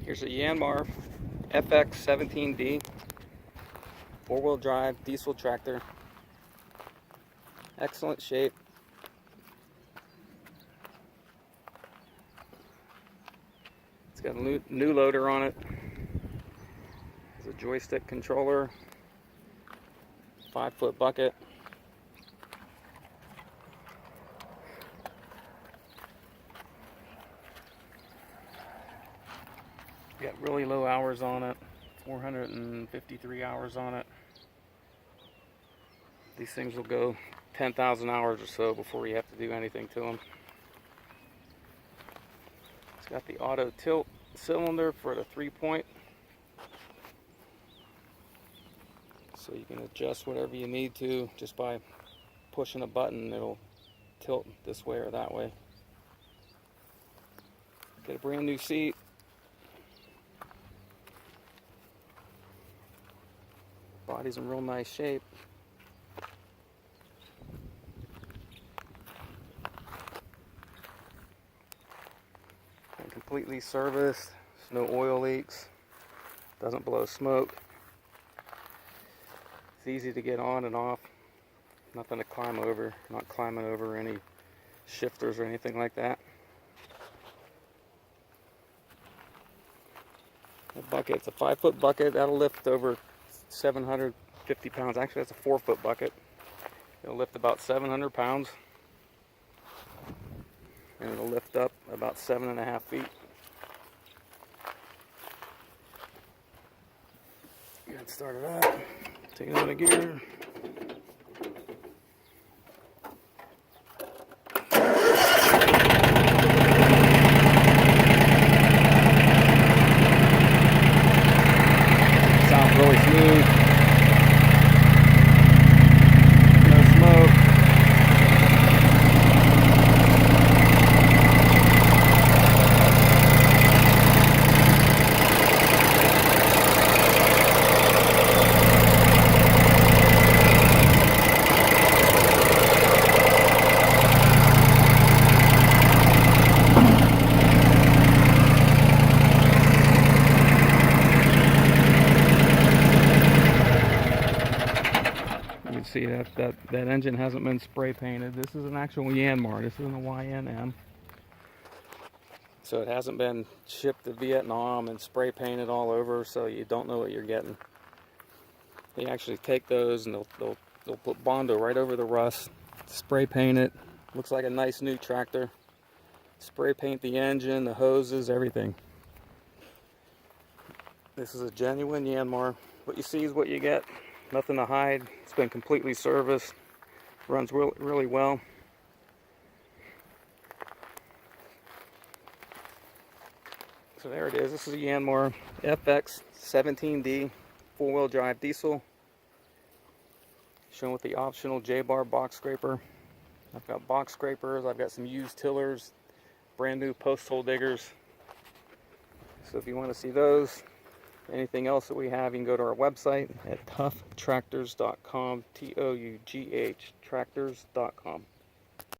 Here's a Yanmar FX17D, four-wheel drive diesel tractor. Excellent shape. It's got a new loader on it. There's a joystick controller, 5-foot bucket. Got really low hours on it, 453 hours on it. These things will go 10,000 hours or so before you have to do anything to them. It's got the auto tilt cylinder for the 3-point, so you can adjust whatever you need to just by pushing a button. It'll tilt this way or that way. Get a brand new seat. Body's in real nice shape. And completely serviced. There's no oil leaks. Doesn't blow smoke. It's easy to get on and off. Nothing to climb over. Not climbing over any shifters or anything like that. The bucket, it's a 5-foot bucket. That'll lift over 750 pounds. Actually, that's a 4-foot bucket. It'll lift about 700 pounds. And it'll lift up about 7.5 feet. Get it started up. Take it out of gear. Sounds really smooth. No smoke. You can see that engine hasn't been spray painted. This is an actual Yanmar. This isn't a YNM. So it hasn't been shipped to Vietnam and spray painted all over, so you don't know what you're getting. They actually take those and they'll put Bondo right over the rust, spray paint it. Looks like a nice new tractor. Spray paint the engine, the hoses, everything. This is a genuine Yanmar. What you see is what you get. Nothing to hide. It's been completely serviced. Runs really well. So there it is. This is a Yanmar FX17D 4-wheel drive diesel. Shown with the optional J-bar box scraper. I've got box scrapers. I've got some used tillers. Brand new post hole diggers. So if you want to see those, anything else that we have, you can go to our website at ToughTractors.com, TOUGH, tractors.com.